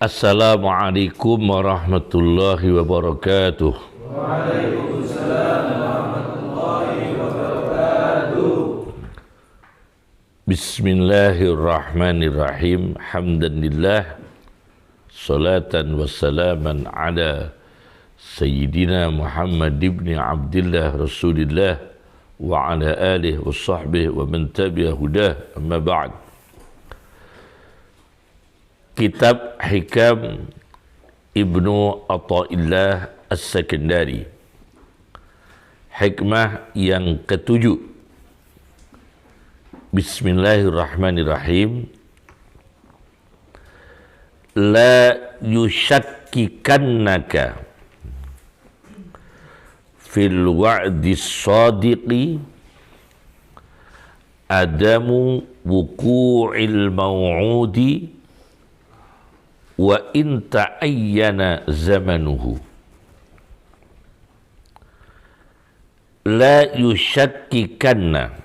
Assalamualaikum warahmatullahi wabarakatuh. Waalaikumsalam warahmatullahi wabarakatuh. Bismillahirrahmanirrahim. Hamdanillah, salatan wassalaman ala Sayyidina Muhammad ibn Abdillah Rasulillah wa ala alihi wa sahbihi wa man tabi'a hudah, amma ba'd. Kitab Hikam Ibnu Athaillah As-Sakandari, hikmah yang ketujuh. Bismillahirrahmanirrahim. La yushakkikannaka fil wa'di sadiqi adamu wuku'il maw'udi wa in ta'ayyana zamanuhu. La yushakkikanna,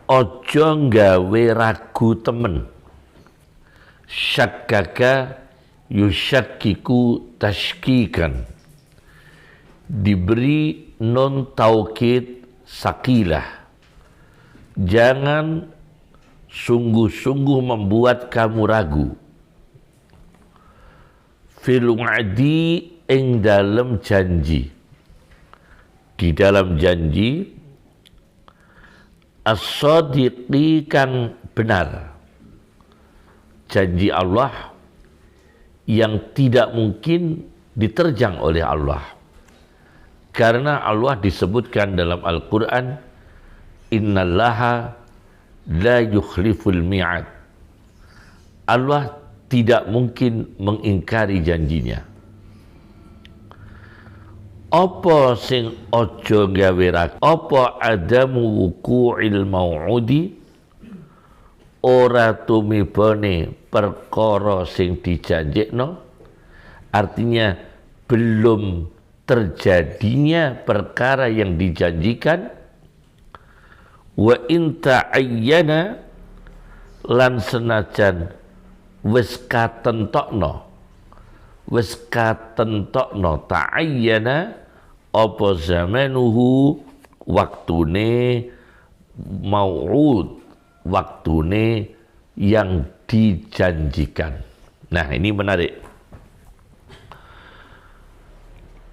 ojo nggawe ragu temen. Syakkaka yushakkiku tashkikan, diberi non taukid sakilah. Jangan sungguh-sungguh membuat kamu ragu. Fil wa'di, ing dalam janji. Di dalam janji as-sadiqi, kang benar. Janji Allah yang tidak mungkin diterjang oleh Allah. Karena Allah disebutkan dalam Al-Quran, innallaha la yukhliful mi'ad. Allah tidak mungkin mengingkari janjinya. Apa sing ojo gawe ragu? Apa adamu wuku'il mau'udi? Ora tumibane perkara sing dijanjekno. Artinya belum terjadinya perkara yang dijanjikan. Wa in ta'ayyana, lan senajan wis katentokno ta'ayyana apa zamanuhu, waktune, mau'ud, waktune yang dijanjikan. Nah, ini menarik.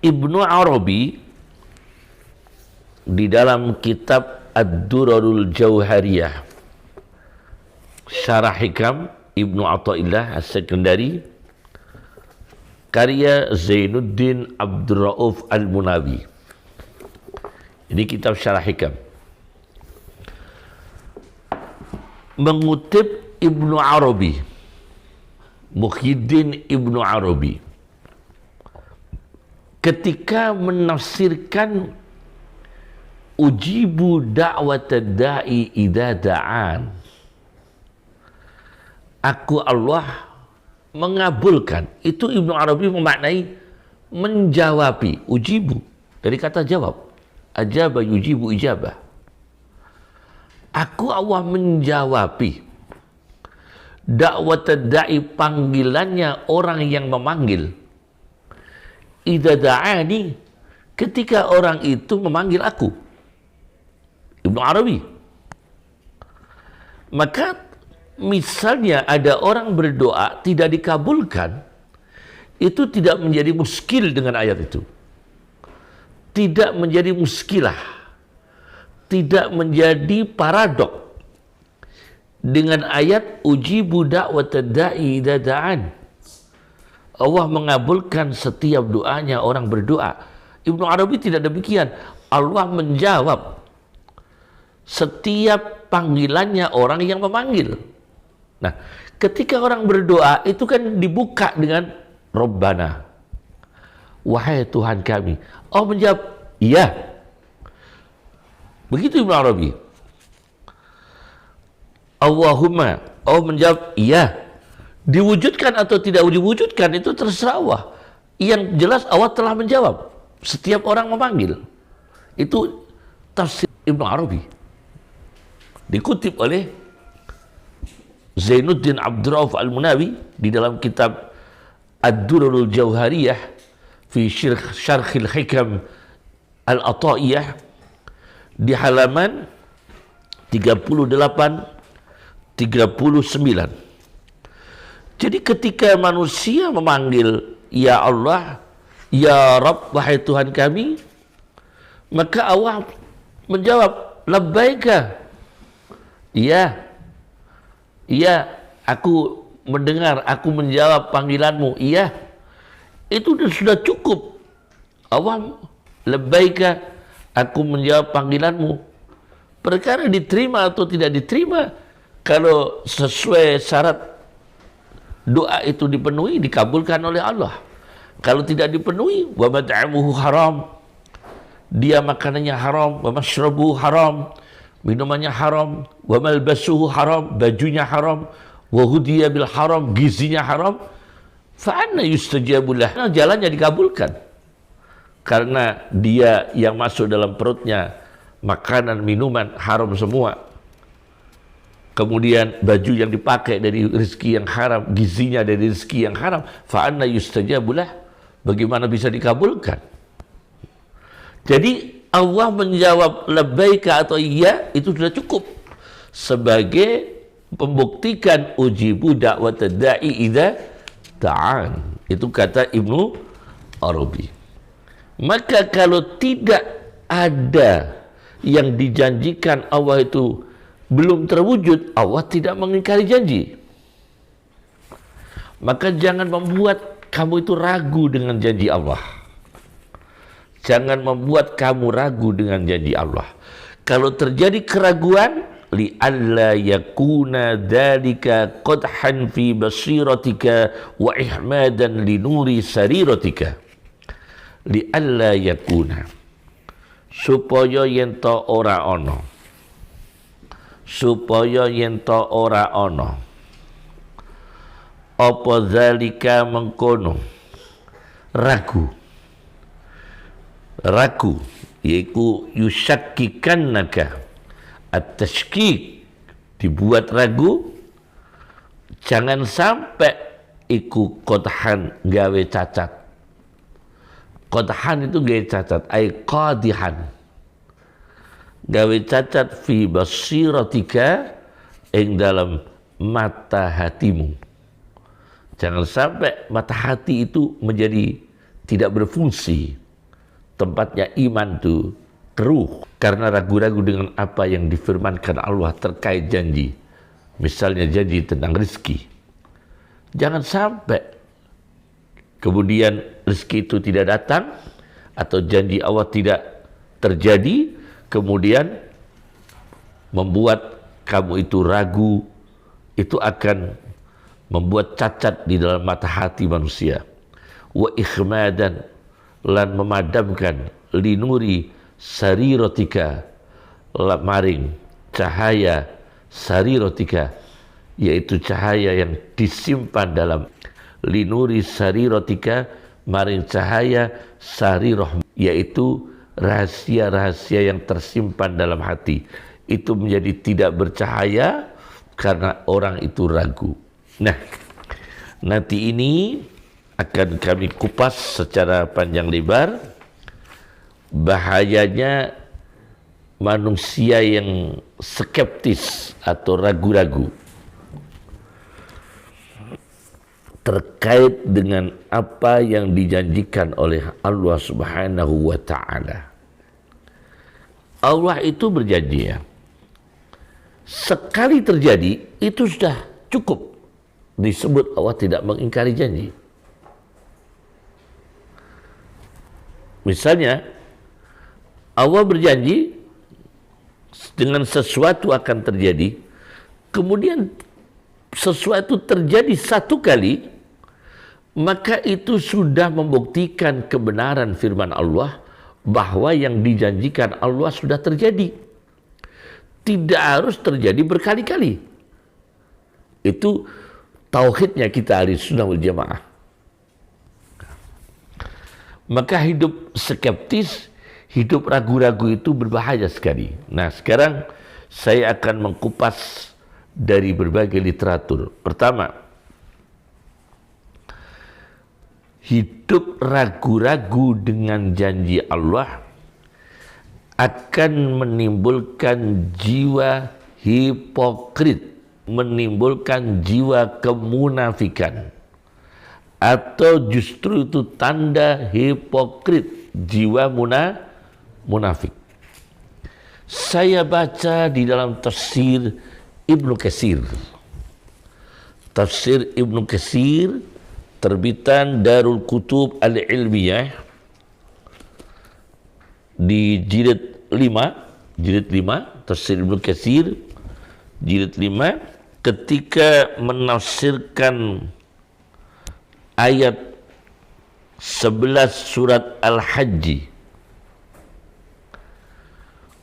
Ibnu Arabi di dalam kitab Ad-Durarul Jauhariyah, Syarah Hikam Ibnu Athaillah As-Sakandari, karya Zainuddin Abdul Rauf Al-Munawi. Ini kitab Syarah Hikam. Mengutip Ibnu Arabi, Muhyiddin Ibnu Arabi, ketika menafsirkan ujibu da'watad da'i idza da'an, aku Allah mengabulkan. Itu Ibnu Arabi memaknai menjawabi. Ujibu dari kata jawab, ajaba yujibu ijabah. Aku Allah menjawabi dakwat da'i, panggilannya orang yang memanggil. Idza da'ani, ketika orang itu memanggil aku. Ibnu Arabi. Maka misalnya ada orang berdoa tidak dikabulkan, itu tidak menjadi muskil dengan ayat itu. Tidak menjadi muskilah. Tidak menjadi paradok dengan ayat ujibu da'watad da'i idza da'an. Allah mengabulkan setiap doanya orang berdoa. Ibnu Arabi tidak demikian. Allah menjawab setiap panggilannya orang yang memanggil. Nah, ketika orang berdoa itu kan dibuka dengan Rabbana, wahai Tuhan kami. Allah menjawab, iya. Begitu Ibnu Arabi. Allahumma, Allah menjawab, iya. Diwujudkan atau tidak diwujudkan itu terserah Allah. Yang jelas Allah telah menjawab. Setiap orang memanggil. Itu tafsir Ibnu Arabi. Dikutip oleh Zainuddin Abdurrauf Al-Munawi di dalam kitab Ad-Durarul Jauhariyah fi Syarhil Hikam Al-Ata'iyah di halaman 38 39. Jadi ketika manusia memanggil ya Allah, ya Rabb, wahai Tuhan kami, maka Allah menjawab labbaika. Iya, aku mendengar, aku menjawab panggilanmu. Iya, itu sudah cukup. Allah labbaika, aku menjawab panggilanmu. Perkara diterima atau tidak diterima, kalau sesuai syarat doa itu dipenuhi, dikabulkan oleh Allah. Kalau tidak dipenuhi, wa mat'amuhu haram, dia makanannya haram, wa mashrabuhu haram, minumannya haram, wa malbasuhu haram, bajunya haram, wa hudiya bil haram, gizinya haram, fa anna yustajabu lah, jalannya dikabulkan. Karena dia yang masuk dalam perutnya makanan, minuman haram semua. Kemudian baju yang dipakai dari rezeki yang haram, gizinya dari rezeki yang haram, fa anna yustajabu lah, bagaimana bisa dikabulkan? Jadi Allah menjawab labbaika atau iya itu sudah cukup sebagai membuktikan ujibu da'wat da'i idza ta'an. Itu kata Ibnu Arabi. Maka kalau tidak ada yang dijanjikan Allah itu belum terwujud, Allah tidak mengingkari janji. Maka jangan membuat kamu itu ragu dengan janji Allah. Jangan membuat kamu ragu dengan janji Allah. Kalau terjadi keraguan, li'alla yakuna dzalika qadhan fi basiratika wa ihmadan li nuri sariratika. Li'alla yakuna, supaya yen to ora ana, supaya yen to ora ana apa zalika mengkono ragu yaitu yusyakkikanaka, at-tashkik, dibuat ragu. Jangan sampai iku qadhan gawe cacat. Qadhan itu gawe cacat, ay qadihan, gawe cacat fi basiratika, ing dalam mata hatimu. Jangan sampai mata hati itu menjadi tidak berfungsi. Tempatnya iman itu keruh karena ragu-ragu dengan apa yang difirmankan Allah terkait janji. Misalnya janji tentang rezeki. Jangan sampai kemudian rezeki itu tidak datang atau janji Allah tidak terjadi, kemudian membuat kamu itu ragu. Itu akan membuat cacat di dalam mata hati manusia. Wa ikhmadan, lan memadamkan linuri sariratika, maring cahaya sariratika, yaitu cahaya yang disimpan dalam linuri sariratika, maring cahaya sarirah, yaitu rahasia-rahasia yang tersimpan dalam hati. Itu menjadi tidak bercahaya karena orang itu ragu. Nah, nanti ini akan kami kupas secara panjang lebar bahayanya manusia yang skeptis atau ragu-ragu terkait dengan apa yang dijanjikan oleh Allah Subhanahu wa ta'ala. Allah itu berjanji, ya, sekali terjadi itu sudah cukup disebut Allah tidak mengingkari janji. Misalnya Allah berjanji dengan sesuatu akan terjadi, kemudian sesuatu terjadi satu kali, maka itu sudah membuktikan kebenaran firman Allah bahwa yang dijanjikan Allah sudah terjadi. Tidak harus terjadi berkali-kali. Itu tauhidnya kita Ahlussunnah wal Jamaah. Maka hidup skeptis, hidup ragu-ragu itu berbahaya sekali. Nah, sekarang saya akan mengkupas dari berbagai literatur. Pertama, hidup ragu-ragu dengan janji Allah akan menimbulkan jiwa hipokrit, menimbulkan jiwa kemunafikan, atau justru itu tanda hipokrit, jiwa munafik. Saya baca di dalam tafsir Ibnu Katsir. Tafsir Ibnu Katsir terbitan Darul Kutub Al-Ilmiyah di jilid 5, tafsir Ibnu Katsir jilid 5, ketika menafsirkan ayat 11 surat Al-Hajj,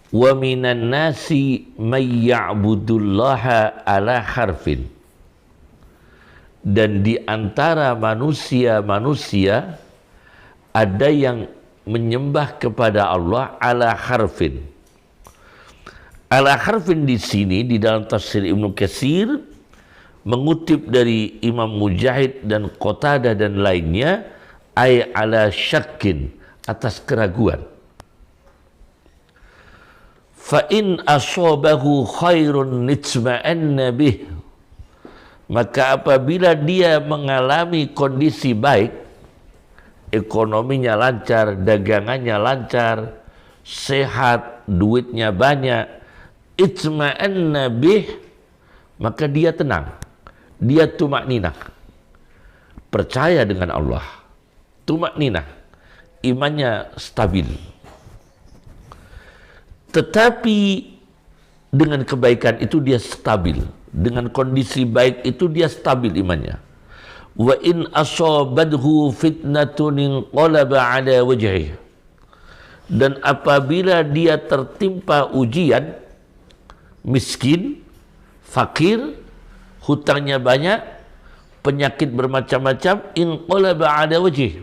wa minan nasi may ya'budullaha ala harfin, dan di antara manusia ada yang menyembah kepada Allah ala harfin. Ala harfin di sini di dalam tafsir Ibnu Katsir mengutip dari Imam Mujahid dan Qatadah dan lainnya, ay ala syakkin, atas keraguan. Fa in asabahu khairun nitma'anna bih, maka apabila dia mengalami kondisi baik, ekonominya lancar, dagangannya lancar, sehat, duitnya banyak, itma'anna bih, maka dia tenang, dia tumakninah, percaya dengan Allah, tumakninah, imannya stabil. Tetapi dengan kebaikan itu dia stabil, dengan kondisi baik itu dia stabil imannya. Wa in asabadhu fitnatun inqalaba ala wajhihi, dan apabila dia tertimpa ujian, miskin, fakir, hutangnya banyak, penyakit bermacam-macam, inqalaba ala wajhihi,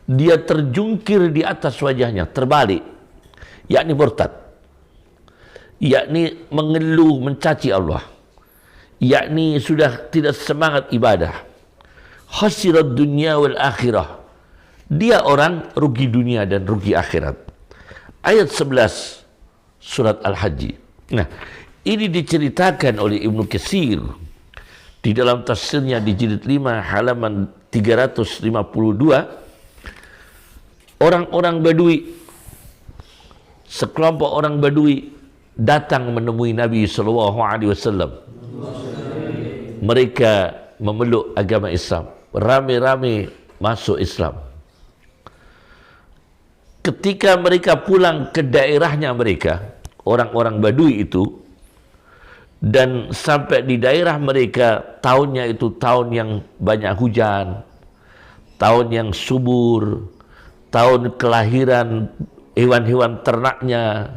dia terjungkir di atas wajahnya, terbalik, yakni murtad, yakni mengeluh, mencaci Allah, yakni sudah tidak semangat ibadah. Khasirat dunya wal akhirah, dia orang rugi dunia dan rugi akhirat. Ayat 11 surat Al-Hajj. Nah, ini diceritakan oleh Ibnu Katsir di dalam tafsirnya di jilid 5 halaman 352. Orang-orang Badui, sekelompok orang Badui datang menemui Nabi SAW. Mereka memeluk agama Islam, rame-rame masuk Islam. Ketika mereka pulang ke daerahnya mereka, orang-orang Badui itu, dan sampai di daerah mereka, tahunnya itu tahun yang banyak hujan, tahun yang subur, tahun kelahiran hewan-hewan ternaknya,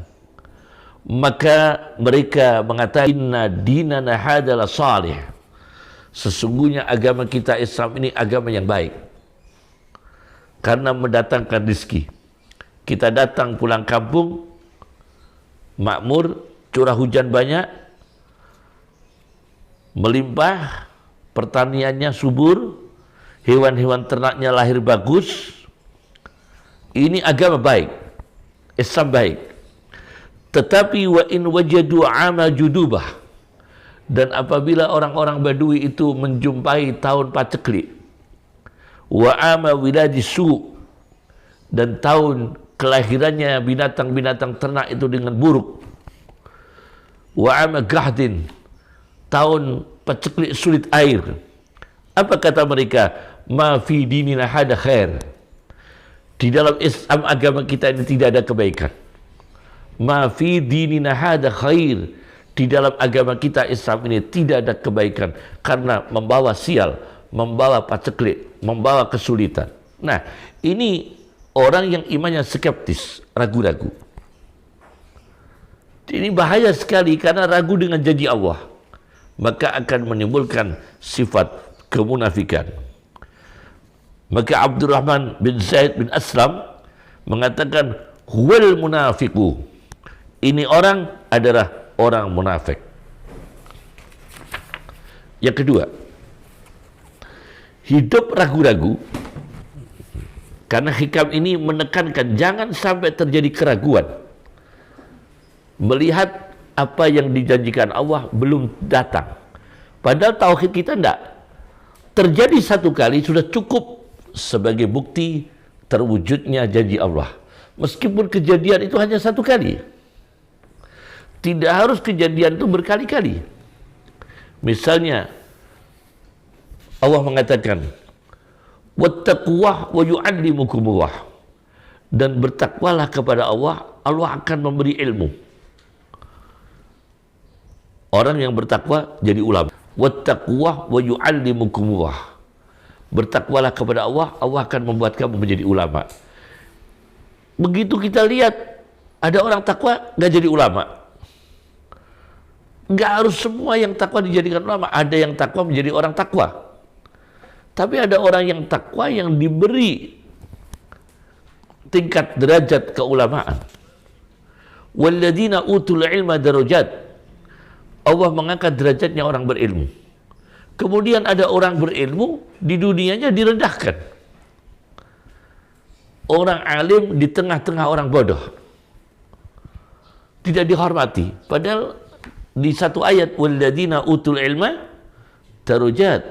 maka mereka mengatakan, inna dinana hadala salih, sesungguhnya agama kita Islam ini agama yang baik, karena mendatangkan rezeki. Kita datang pulang kampung, makmur, curah hujan banyak, melimpah, pertaniannya subur, hewan-hewan ternaknya lahir bagus. Ini agama baik, Islam baik. Tetapi wa in wajadu ama judubah, dan apabila orang-orang Badui itu menjumpai tahun paceklik, wa ama wiladi su, dan tahun kelahirannya binatang-binatang ternak itu dengan buruk, wa ama gahdin, tahun paceklik sulit air, apa kata mereka? Ma fi dinina hada khair, di dalam Islam agama kita ini tidak ada kebaikan. Ma fi dinina hada khair, di dalam agama kita Islam ini tidak ada kebaikan, karena membawa sial, membawa paceklik, membawa kesulitan. Nah, ini orang yang imannya skeptis, ragu-ragu. Ini bahaya sekali, karena ragu dengan janji Allah, maka akan menimbulkan sifat kemunafikan. Maka Abdurrahman bin Zaid bin Aslam mengatakan, huwal munafiqu, ini orang adalah orang munafik. Yang kedua, hidup ragu-ragu, karena hikam ini menekankan jangan sampai terjadi keraguan. Melihat apa yang dijanjikan Allah belum datang. Padahal tauhid kita tidak. Terjadi satu kali sudah cukup sebagai bukti terwujudnya janji Allah. Meskipun kejadian itu hanya satu kali. Tidak harus kejadian itu berkali-kali. Misalnya Allah mengatakan wattaqwa wa yu'allimukumullah, dan bertakwalah kepada Allah, Allah akan memberi ilmu. Orang yang bertakwa jadi ulama. Wattaqwa wa yu'allimukumullah, bertakwalah kepada Allah, Allah akan membuat kamu menjadi ulama. Begitu kita lihat ada orang takwa nggak jadi ulama. Nggak harus semua yang takwa dijadikan ulama. Ada yang takwa menjadi orang takwa. Tapi ada orang yang takwa yang diberi tingkat derajat keulamaan. Walladzina utul ilma darajat. Allah mengangkat derajatnya orang berilmu. Kemudian ada orang berilmu di dunianya direndahkan. Orang alim di tengah-tengah orang bodoh. Tidak dihormati. Padahal di satu ayat walladzina utul ilma darajat,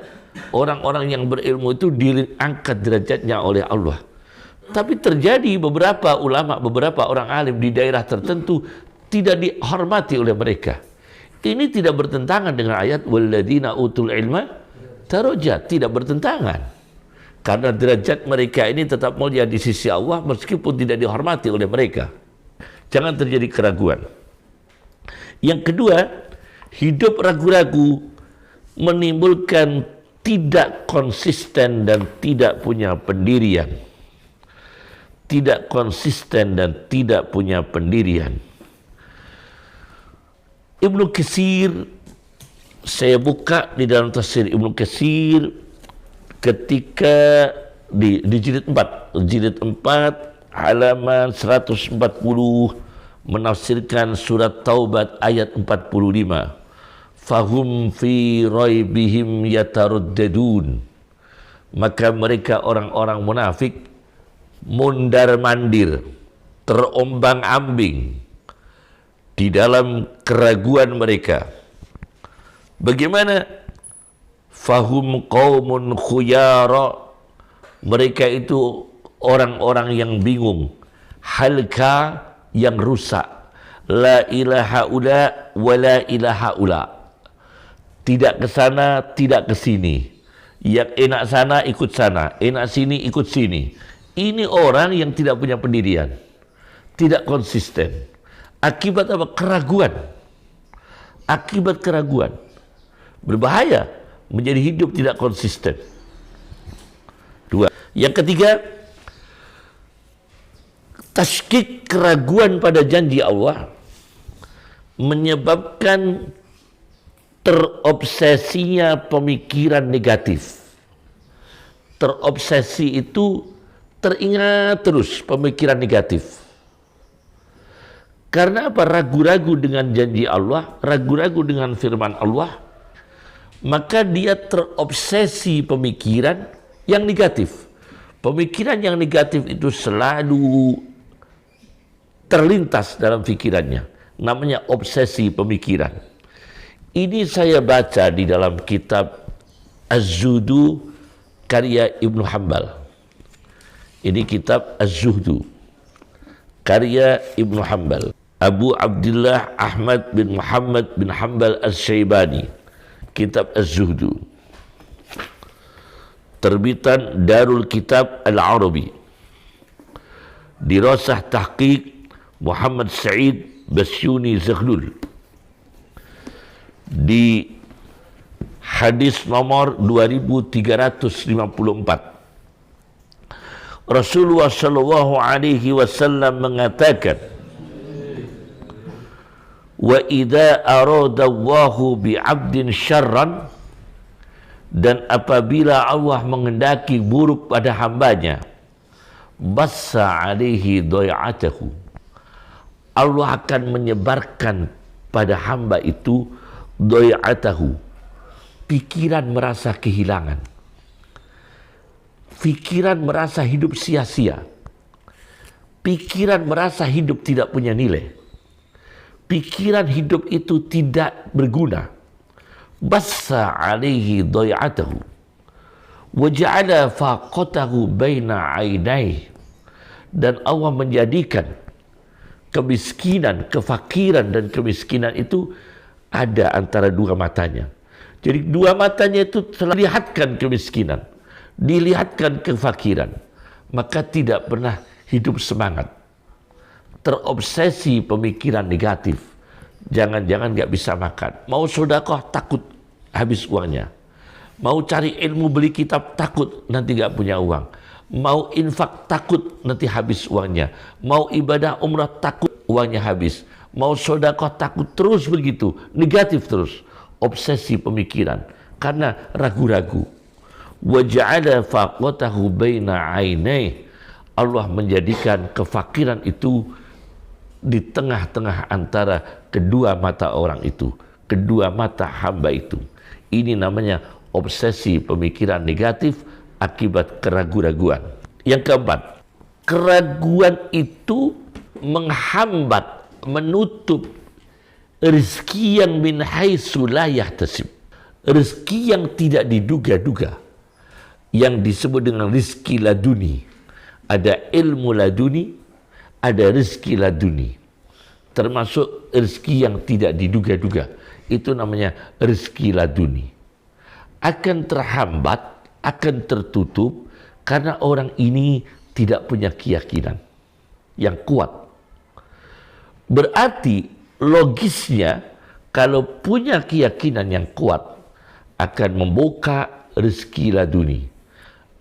orang-orang yang berilmu itu diangkat derajatnya oleh Allah. Tapi terjadi beberapa ulama, beberapa orang alim di daerah tertentu tidak dihormati oleh mereka. Ini tidak bertentangan dengan ayat walladzina utul ilma darajat, tidak bertentangan. Karena derajat mereka ini tetap mulia di sisi Allah meskipun tidak dihormati oleh mereka. Jangan terjadi keraguan. Yang kedua, hidup ragu-ragu menimbulkan tidak konsisten dan tidak punya pendirian. Tidak konsisten dan tidak punya pendirian. Ibnu Katsir, saya buka di dalam tafsir Ibnu Katsir ketika di jilid 4 halaman 140 menafsirkan surat Taubat ayat 45. Fahum fi raibihim yataruddadun. Maka mereka orang-orang munafik mundar-mandir, terombang-ambing di dalam keraguan mereka. Bagaimana? Fahum qaumun khuyara. Mereka itu orang-orang yang bingung. Halka, yang rusak. La ilaha ula wa la ilaha ula. Tidak ke sana, tidak ke sini. Yang enak sana ikut sana, enak sini ikut sini. Ini orang yang tidak punya pendirian, tidak konsisten. Akibat apa? Keraguan. Akibat keraguan. Berbahaya menjadi hidup tidak konsisten. Dua. Yang ketiga, tasykik, keraguan pada janji Allah menyebabkan terobsesinya pemikiran negatif. Terobsesi itu teringat terus pemikiran negatif. Karena apa? Ragu-ragu dengan janji Allah, ragu-ragu dengan firman Allah, maka dia terobsesi pemikiran yang negatif. Pemikiran yang negatif itu selalu terlintas dalam pikirannya. Namanya obsesi pemikiran. Ini saya baca di dalam kitab Az-Zuhdu karya Ibnu Hanbal. Ini kitab Az-Zuhdu karya Ibnu Hanbal. Abu Abdullah Ahmad bin Muhammad bin Hanbal As-Syaibani. Kitab Az-Zuhdu. Terbitan Darul Kitab Al-Arabi. Dirasah Tahqiq Muhammad Sa'id Basyuni Zaghlul. Di hadis nomor 2354. Rasulullah sallallahu alaihi wasallam mengatakan, wa idza arada Allahu bi 'abdin syarran, dan apabila Allah menghendaki buruk pada hambanya, bassa alaihi doy'atahu, Allah akan menyebarkan pada hamba itu doy'atahu, pikiran merasa kehilangan. Pikiran merasa hidup sia-sia. Pikiran merasa hidup tidak punya nilai. Pikiran hidup itu tidak berguna. Bassa alaihi day'atahu wa ja'ala faqatahu baina 'ainaihi. Dan Allah menjadikan kemiskinan, kefakiran dan kemiskinan itu ada antara dua matanya. Jadi dua matanya itu terlihatkan kemiskinan, dilihatkan kefakiran, maka tidak pernah hidup semangat. Terobsesi pemikiran negatif. Jangan-jangan nggak bisa makan. Mau sedekah takut habis uangnya. Mau cari ilmu beli kitab takut nanti nggak punya uang. Mau infak takut nanti habis uangnya. Mau ibadah umrah takut uangnya habis. Mau sedekah takut, terus begitu. Negatif terus. Obsesi pemikiran. Karena ragu-ragu. Wa ja'ala faqatahu baina 'ainaihi. Allah menjadikan kefakiran itu di tengah-tengah antara kedua mata orang itu. Kedua mata hamba itu. Ini namanya obsesi pemikiran negatif akibat keraguan-raguan. Yang keempat, keraguan itu menghambat, menutup rezeki yang min haitsu la yahtasib. Rezeki yang tidak diduga-duga, yang disebut dengan rezeki laduni. Ada ilmu laduni, ada rezeki laduni. Termasuk rezeki yang tidak diduga-duga. Itu namanya rezeki laduni. Akan terhambat, akan tertutup karena orang ini tidak punya keyakinan yang kuat. Berarti logisnya kalau punya keyakinan yang kuat akan membuka rezeki laduni,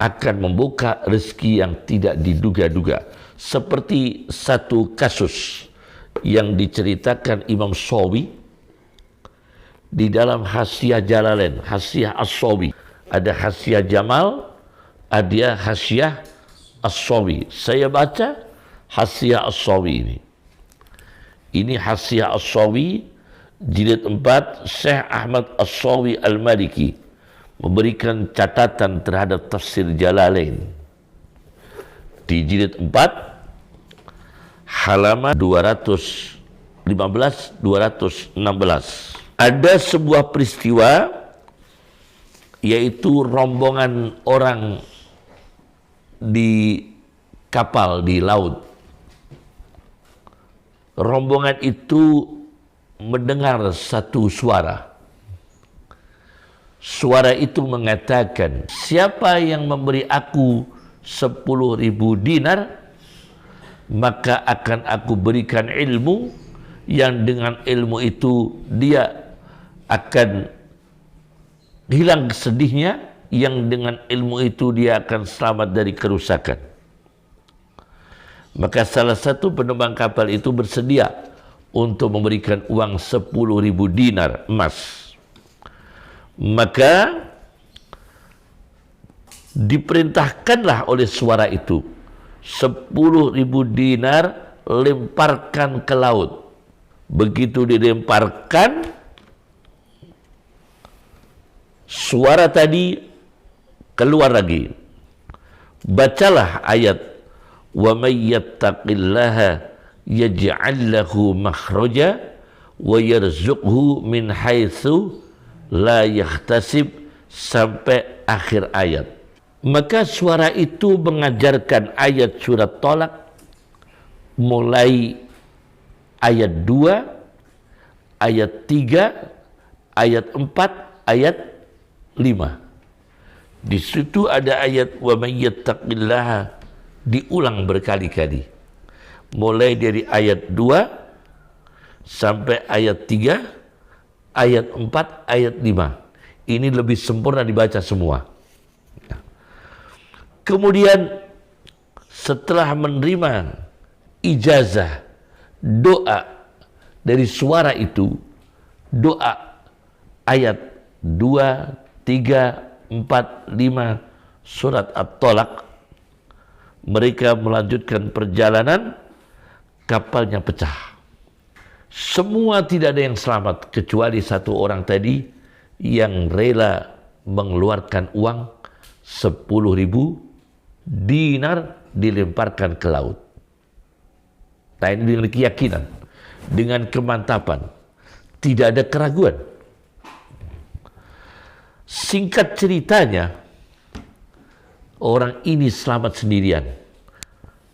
akan membuka rezeki yang tidak diduga-duga. Seperti satu kasus yang diceritakan Imam Sawi di dalam Hasyiah Jalalain, Hasyiah As-Sawi. Ada Hasyiah Jamal, ada Hasyiah As-Sawi. Saya baca Hasyiah As-Sawi ini. Ini Hasyiah As-Sawi, jilid 4, Syekh Ahmad As-Sawi Al-Maliki memberikan catatan terhadap tafsir Jalalain. Di jilid 4, halaman 215-216. Ada sebuah peristiwa, yaitu rombongan orang di kapal di laut. Rombongan itu mendengar satu suara. Suara itu mengatakan, siapa yang memberi aku 10.000 dinar, maka akan aku berikan ilmu, yang dengan ilmu itu dia akan hilang sedihnya, yang dengan ilmu itu dia akan selamat dari kerusakan. Maka salah satu penumpang kapal itu bersedia untuk memberikan uang 10.000 dinar emas. Maka diperintahkanlah oleh suara itu, 10.000 dinar lemparkan ke laut. Begitu dilemparkan, suara tadi keluar lagi. Bacalah ayat, wa may yattaqillaha yaj'al lahu makhraja wa yarzuqhu min haitsu la yahtasib, sampai akhir ayat. Maka suara itu mengajarkan ayat surat Thalaq mulai ayat 2, ayat 3, ayat 4, ayat 5. Di situ ada ayat wa may yattaqillaha diulang berkali-kali. Mulai dari ayat 2 sampai ayat 3, ayat 4, ayat 5. Ini lebih sempurna dibaca semua. Kemudian setelah menerima ijazah doa dari suara itu, doa ayat 2, 3, 4, 5 surat At-Thalaq, mereka melanjutkan perjalanan. Kapalnya pecah. Semua tidak ada yang selamat kecuali satu orang tadi yang rela mengeluarkan uang 10.000 dinar dilemparkan ke laut. Nah, ini dengan keyakinan, dengan kemantapan, tidak ada keraguan. Singkat ceritanya, orang ini selamat sendirian.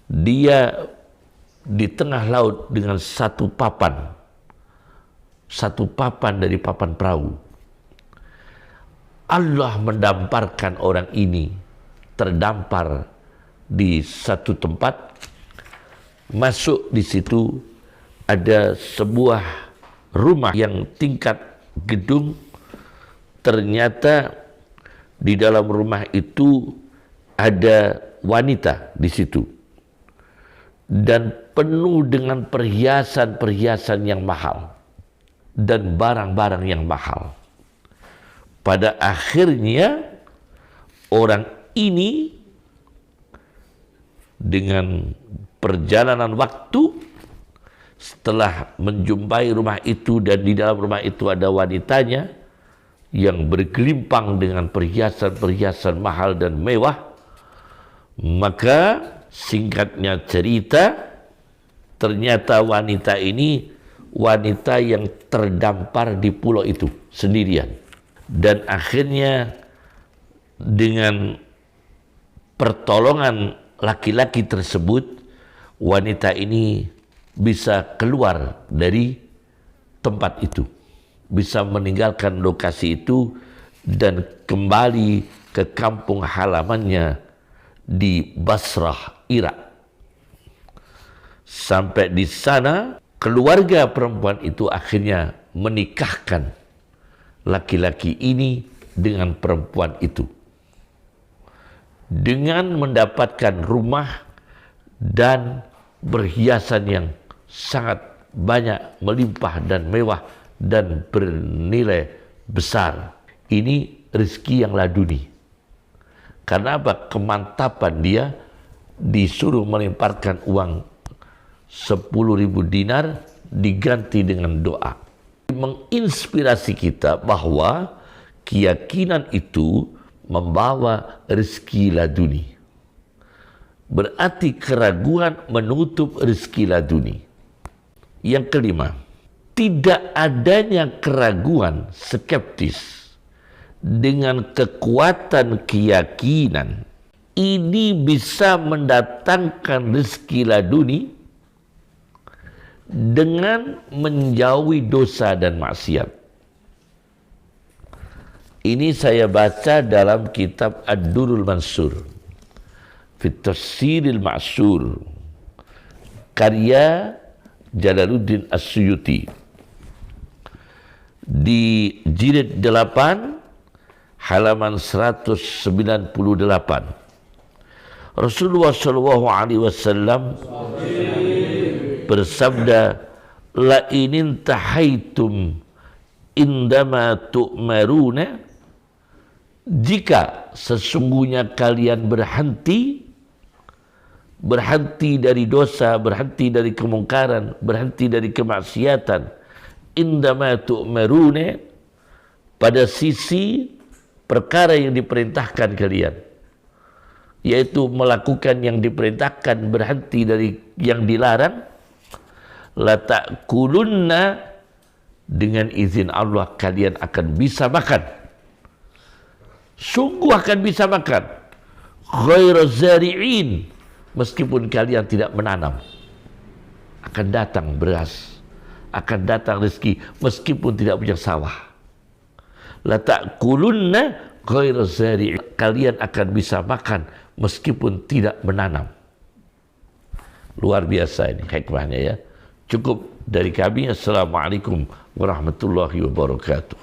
Dia di tengah laut dengan satu papan dari papan perahu. Allah mendamparkan orang ini terdampar di satu tempat. Masuk di situ ada sebuah rumah yang tingkat gedung. Ternyata di dalam rumah itu ada wanita di situ dan penuh dengan perhiasan-perhiasan yang mahal dan barang-barang yang mahal. Pada akhirnya orang ini dengan perjalanan waktu, setelah menjumpai rumah itu dan di dalam rumah itu ada wanitanya yang bergelimpang dengan perhiasan-perhiasan mahal dan mewah, maka singkatnya cerita, ternyata wanita ini wanita yang terdampar di pulau itu sendirian. Dan akhirnya dengan pertolongan laki-laki tersebut, wanita ini bisa keluar dari tempat itu, bisa meninggalkan lokasi itu dan kembali ke kampung halamannya di Basrah, Irak. Sampai di sana, keluarga perempuan itu akhirnya menikahkan laki-laki ini dengan perempuan itu, dengan mendapatkan rumah dan perhiasan yang sangat banyak, melimpah dan mewah dan bernilai besar. Ini rezeki yang laduni. Karena apa? Kemantapan dia disuruh melemparkan uang 10.000 dinar diganti dengan doa. Menginspirasi kita bahwa keyakinan itu membawa rezeki laduni. Berarti keraguan menutup rezeki laduni. Yang kelima, tidak adanya keraguan, skeptis dengan kekuatan keyakinan ini bisa mendatangkan rezeki laduni dengan menjauhi dosa dan maksiat. Ini saya baca dalam kitab Ad-Durrul Mansur fi Tafsiril Ma'sur, karya Jalaluddin As-Suyuti, di jilid 8 halaman 198. Rasulullah SAW bersabda, la inin tahaitum indama tu'maruna, jika sesungguhnya kalian berhenti dari dosa, berhenti dari kemungkaran, berhenti dari kemaksiatan, indama tu'maruna, pada sisi perkara yang diperintahkan kalian, yaitu melakukan yang diperintahkan, berhenti dari yang dilarang, la ta'kulunna, dengan izin Allah kalian akan bisa makan, sungguh akan bisa makan, ghairu zari'in, meskipun kalian tidak menanam. Akan datang beras, akan datang rezeki meskipun tidak punya sawah. La ta'kulunna ghairu zari'in, kalian akan bisa makan meskipun tidak menanam. Luar biasa ini hikmahnya ya. Cukup dari kami. Assalamualaikum warahmatullahi wabarakatuh.